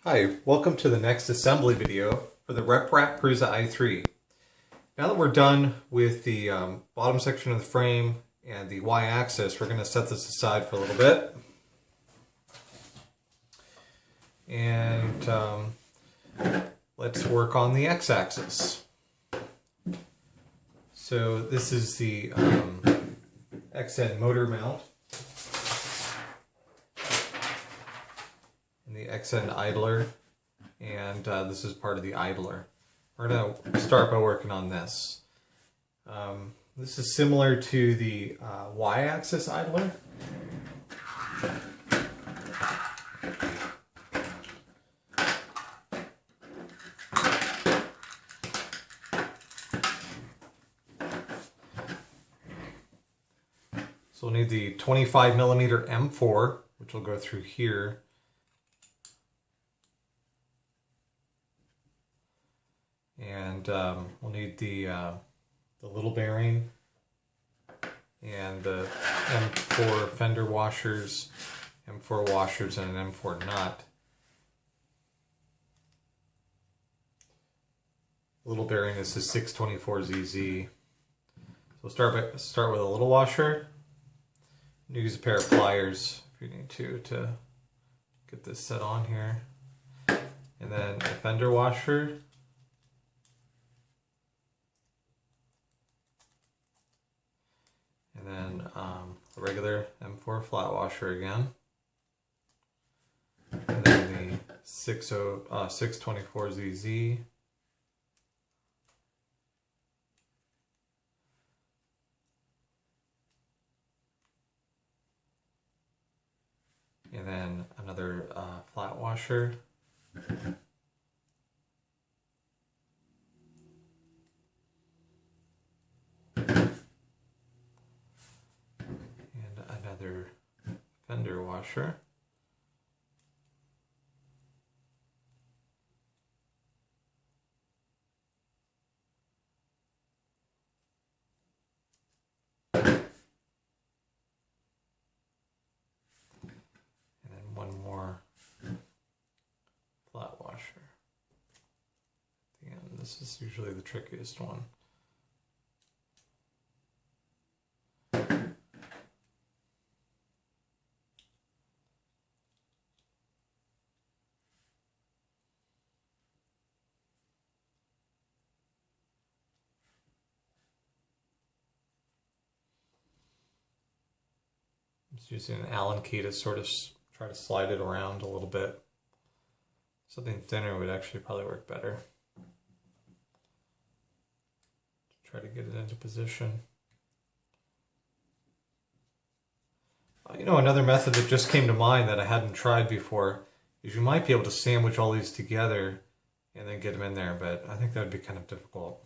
Hi, welcome to the next assembly video for the RepRap Prusa i3. Now that we're done with the bottom section of the frame and the y-axis, we're going to set this aside for a little bit. And let's work on the x-axis. So this is the XN motor mount. The XN idler, and this is part of the idler. We're going to start by working on this. This is similar to the y-axis idler. So we'll need the 25mm M4, which will go through here. And we'll need the little bearing and the M4 fender washers, M4 washers, and an M4 nut. Little bearing is the 624ZZ. So we'll start with a little washer. Use a pair of pliers if you need to get this set on here, and then a fender washer. And then a regular M4 flat washer again. And then the 624ZZ. And then another flat washer. Another fender washer. And then one more flat washer at the end. This is usually the trickiest one. Just using an Allen key to sort of try to slide it around a little bit. Something thinner would actually probably work better. Try to get it into position. You know, another method that just came to mind that I hadn't tried before is you might be able to sandwich all these together and then get them in there, but I think that would be kind of difficult.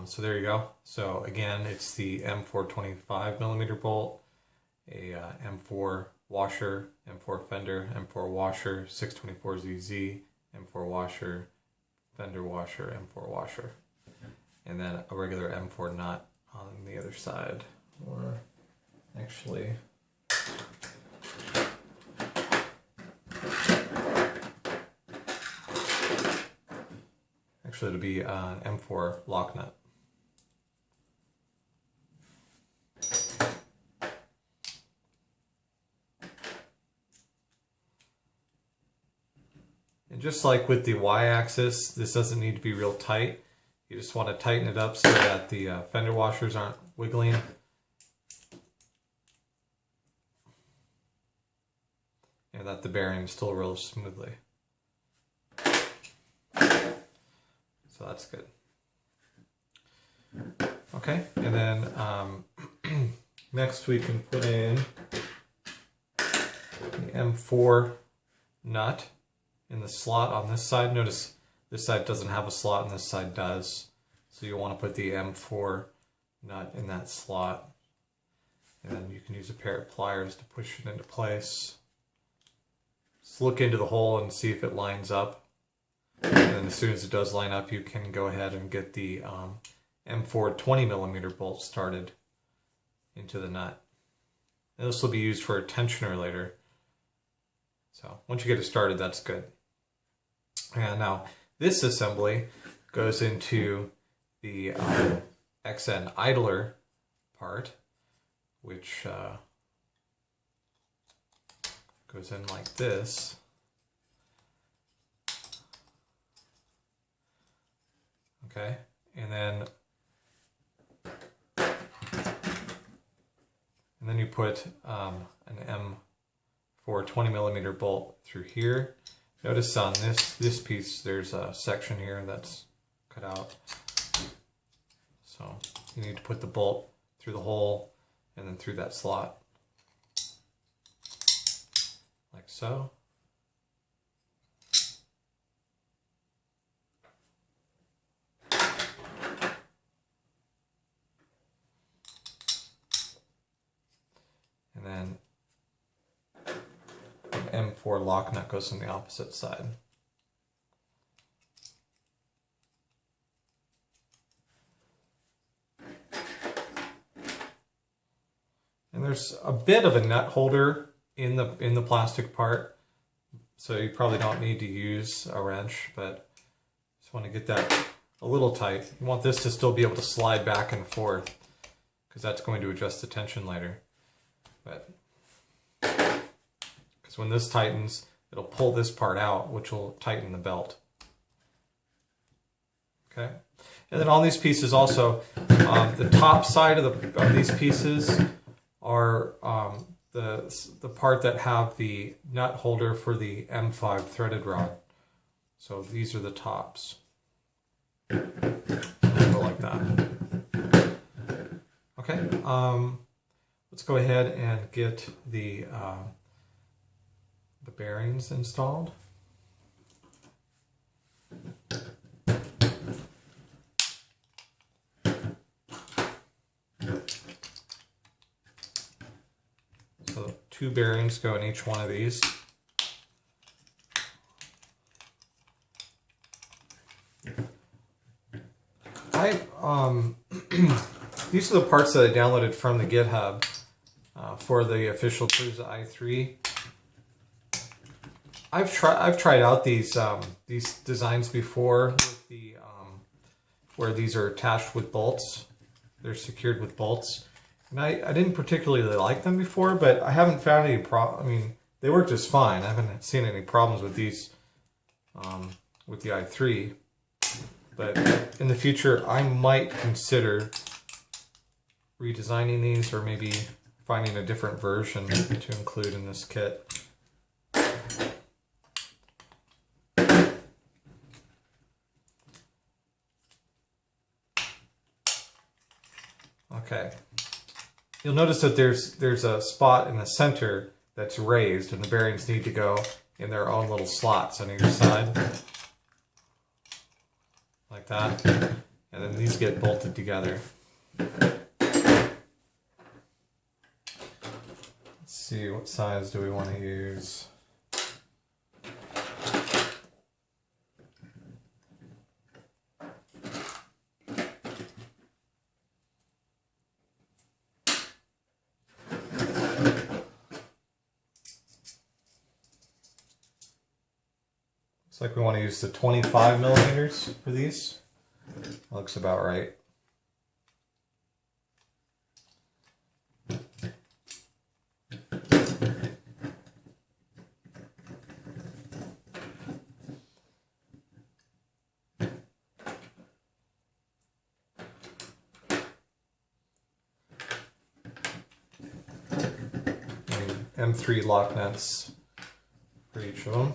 So there you go. So again, it's the M4 25mm bolt, a M4 washer, M4 fender, M4 washer, 624ZZ, M4 washer, fender washer, M4 washer, and then a regular M4 nut on the other side. Or actually, it'll be an M4 lock nut. And just like with the y-axis, this doesn't need to be real tight. You just want to tighten it up so that the fender washers aren't wiggling. And that the bearing still rolls smoothly. So that's good. Okay, and then next we can put in the M4 nut in the slot on this side. Notice this side doesn't have a slot and this side does. So you want to put the M4 nut in that slot. And then you can use a pair of pliers to push it into place. Just look into the hole and see if it lines up. And then as soon as it does line up, you can go ahead and get the M4 20mm bolt started into the nut. And this will be used for a tensioner later. So once you get it started, that's good. And now this assembly goes into the XN idler part, which goes in like this. Okay, and then you put an M4 20mm bolt through here. Notice on this piece there's a section here that's cut out. So you need to put the bolt through the hole and then through that slot. Like so. And then an M4 lock nut goes on the opposite side. And there's a bit of a nut holder in the plastic part, so you probably don't need to use a wrench, but just want to get that a little tight. You want this to still be able to slide back and forth, because that's going to adjust the tension later. But because when this tightens, it'll pull this part out, which will tighten the belt. Okay, and then on these pieces also, the top side of these pieces are the part that have the nut holder for the M5 threaded rod. So these are the tops. Go like that. Okay, let's go ahead and get the bearings installed. So 2 bearings go in each one of these. These are the parts that I downloaded from the GitHub for the official Prusa i3. I've tried out these designs before with the where these are attached with bolts. They're secured with bolts. And I didn't particularly like them before, but I haven't found any problem. I mean, they work just fine. I haven't seen any problems with these with the i3. But in the future, I might consider redesigning these, or maybe finding a different version to include in this kit. Okay. You'll notice that there's a spot in the center that's raised, and the bearings need to go in their own little slots on either side. Like that. And then these get bolted together. Let's see, what size do we want to use? Looks like we want to use the 25mm for these. That looks about right. And M3 lock nuts for each of them.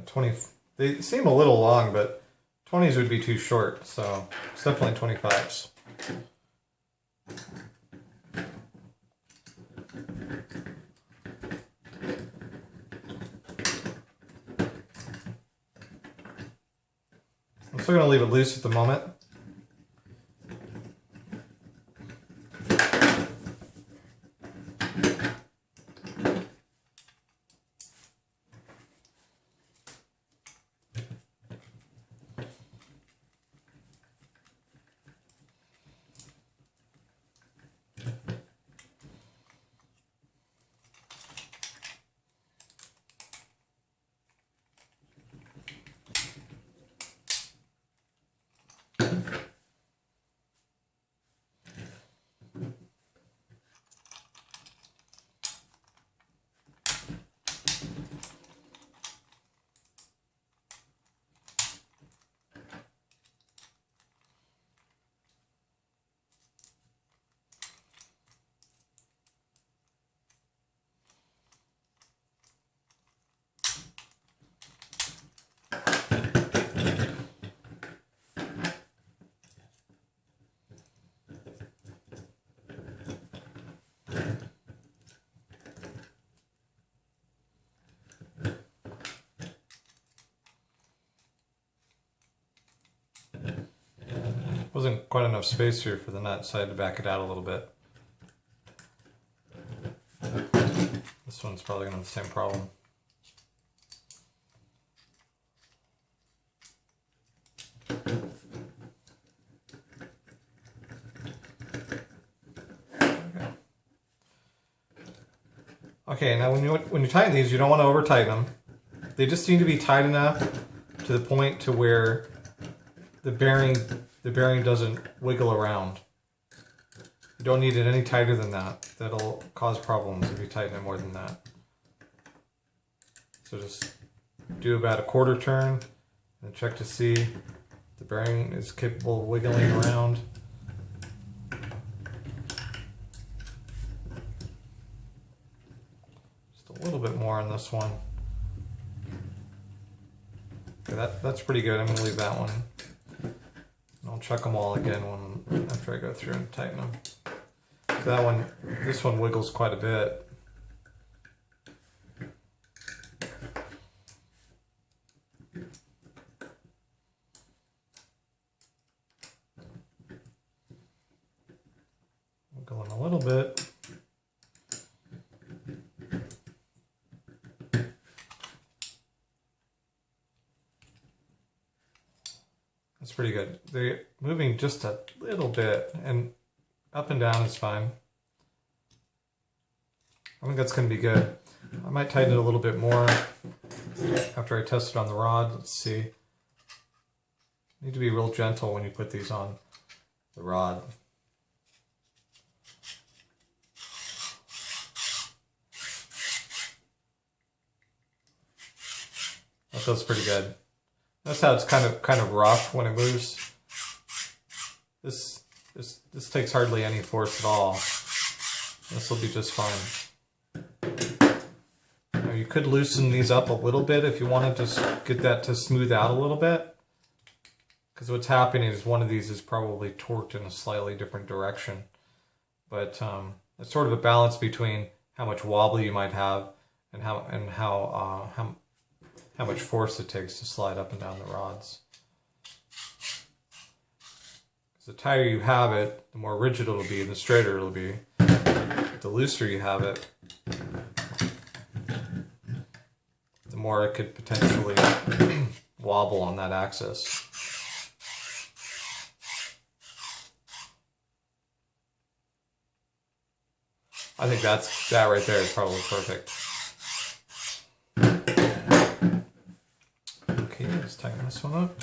20. They seem a little long, but 20s would be too short, so it's definitely 25s. I'm still going to leave it loose at the moment. Wasn't quite enough space here for the nut, so I had to back it out a little bit. This one's probably going to have the same problem. Okay, now when you tighten these, you don't want to over tighten them. They just need to be tight enough to the point to where the bearing doesn't wiggle around. You don't need it any tighter than that. That'll cause problems if you tighten it more than that. So just do about a quarter turn and check to see the bearing is capable of wiggling around. Just a little bit more on this one. Okay, that's pretty good. I'm going to leave that one. I'll check them all again after I go through and tighten them. So this one wiggles quite a bit. Wiggling a little bit. That's pretty good. They're moving just a little bit, and up and down is fine. I think that's going to be good. I might tighten it a little bit more after I test it on the rod. Let's see. You need to be real gentle when you put these on the rod. That feels pretty good. That's how it's kind of rough when it moves. This takes hardly any force at all. This will be just fine. Now you could loosen these up a little bit if you wanted to get that to smooth out a little bit. Because what's happening is one of these is probably torqued in a slightly different direction. But it's sort of a balance between how much wobble you might have and how much force it takes to slide up and down the rods. Because the tighter you have it, the more rigid it'll be and the straighter it'll be. The looser you have it, the more it could potentially wobble on that axis. I think that right there is probably perfect. Okay, let's tighten this one up.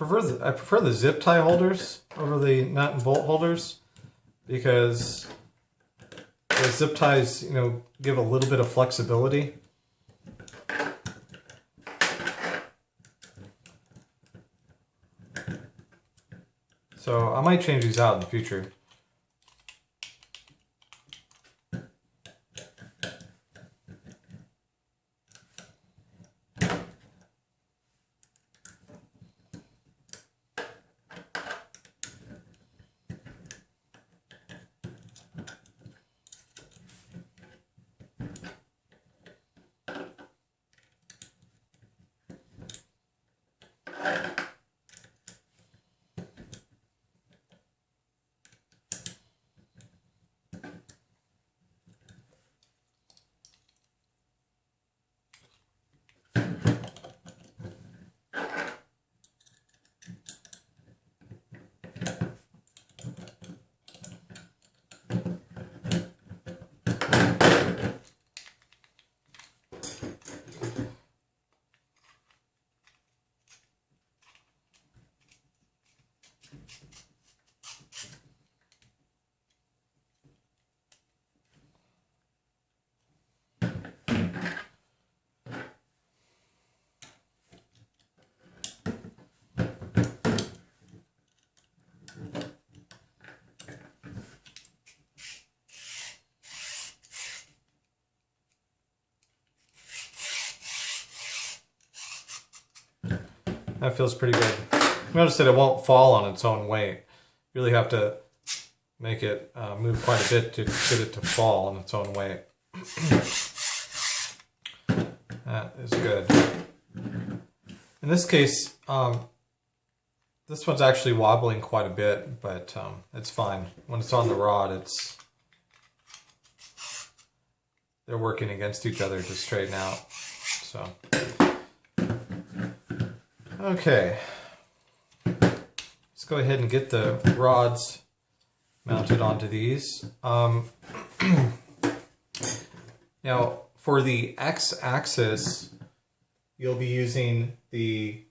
prefer the zip tie holders over the nut and bolt holders, because the zip ties, you know, give a little bit of flexibility. So I might change these out in the future. That feels pretty good. Notice that it won't fall on its own weight. You really have to make it move quite a bit to get it to fall on its own weight. That is good. In this case, this one's actually wobbling quite a bit, but it's fine. When it's on the rod, they're working against each other to straighten out. So, okay. Let's go ahead and get the rods mounted onto these. Now, for the x-axis, you'll be using the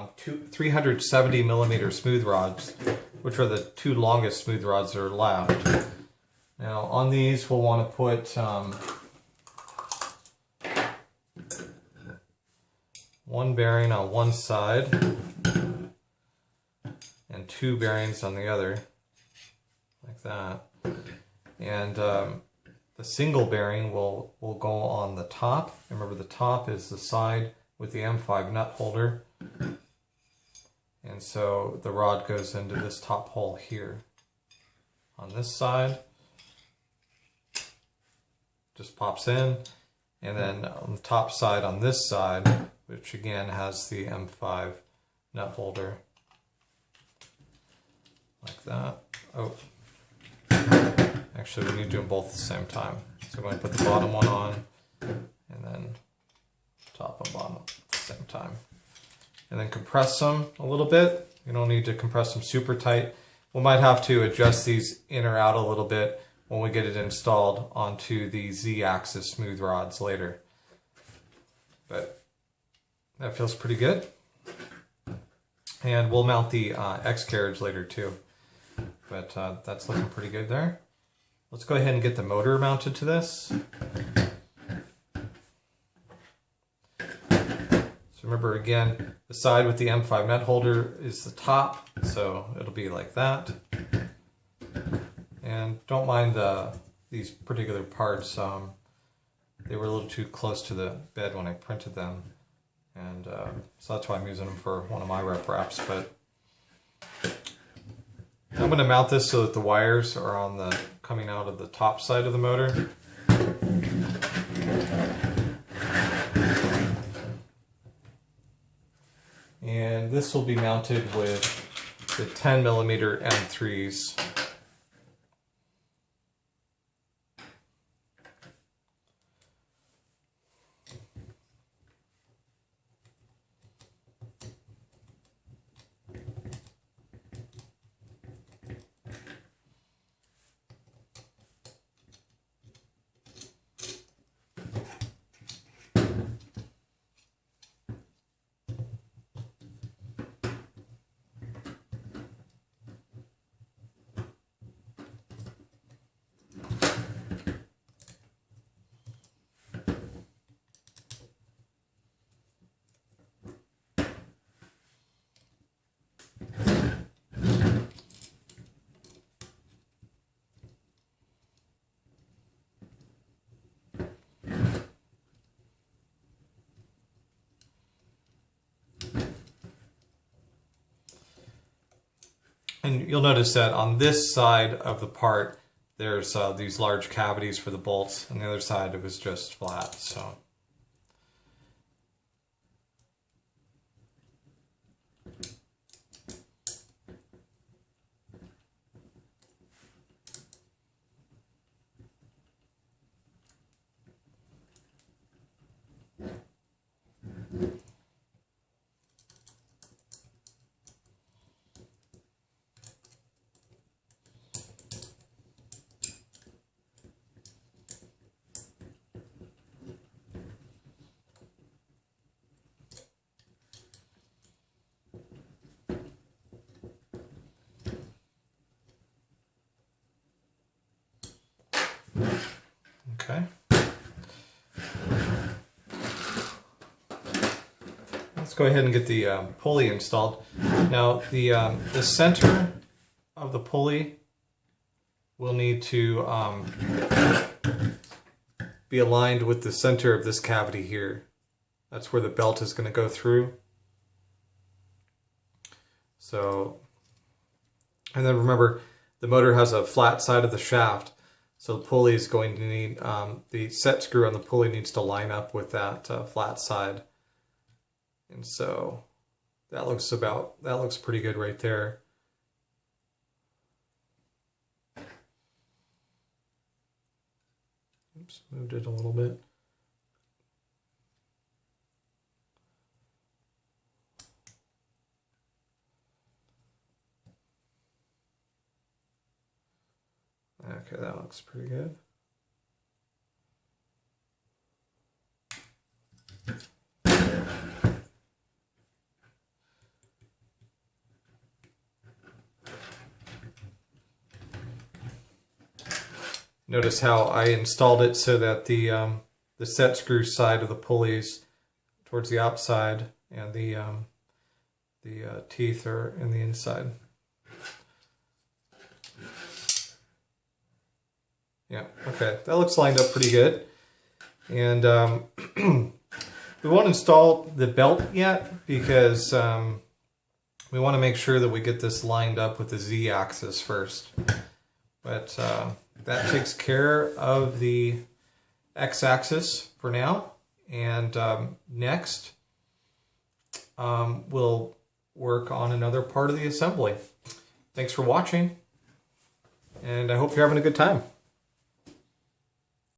370 millimeter smooth rods, which are the two longest smooth rods that are left. Now, on these, we'll want to put one bearing on one side and two bearings on the other, like that. And the single bearing will go on the top. Remember, the top is the side with the M5 nut holder. And so the rod goes into this top hole here. On this side, just pops in. And then on the top side on this side, which again has the M5 nut holder, like that. Oh, actually we need to do them both at the same time. So I'm going to put the bottom one on and then top and bottom at the same time. And then compress them a little bit. You don't need to compress them super tight. We might have to adjust these in or out a little bit when we get it installed onto the Z-axis smooth rods later. But that feels pretty good. And we'll mount the X carriage later too. But that's looking pretty good there. Let's go ahead and get the motor mounted to this. So remember, again, the side with the M5 nut holder is the top, so it'll be like that. And don't mind these particular parts. They were a little too close to the bed when I printed them. And so that's why I'm using them for one of my RepRaps. But I'm going to mount this so that the wires are on the coming out of the top side of the motor. And this will be mounted with the 10 millimeter M3s. And you'll notice that on this side of the part, there's these large cavities for the bolts. On the other side, it was just flat. So. Okay. Let's go ahead and get the pulley installed. Now the center of the pulley will need to be aligned with the center of this cavity here. That's where the belt is going to go through. So, and then remember, the motor has a flat side of the shaft. So the pulley is going to need, the set screw on the pulley needs to line up with that flat side. And so that looks pretty good right there. Oops, moved it a little bit. Okay, that looks pretty good. Notice how I installed it so that the set screw side of the pulley's towards the outside and the teeth are in the inside. Yeah, okay, that looks lined up pretty good. And we won't install the belt yet because we want to make sure that we get this lined up with the Z-axis first. But that takes care of the X-axis for now. And next, we'll work on another part of the assembly. Thanks for watching, and I hope you're having a good time.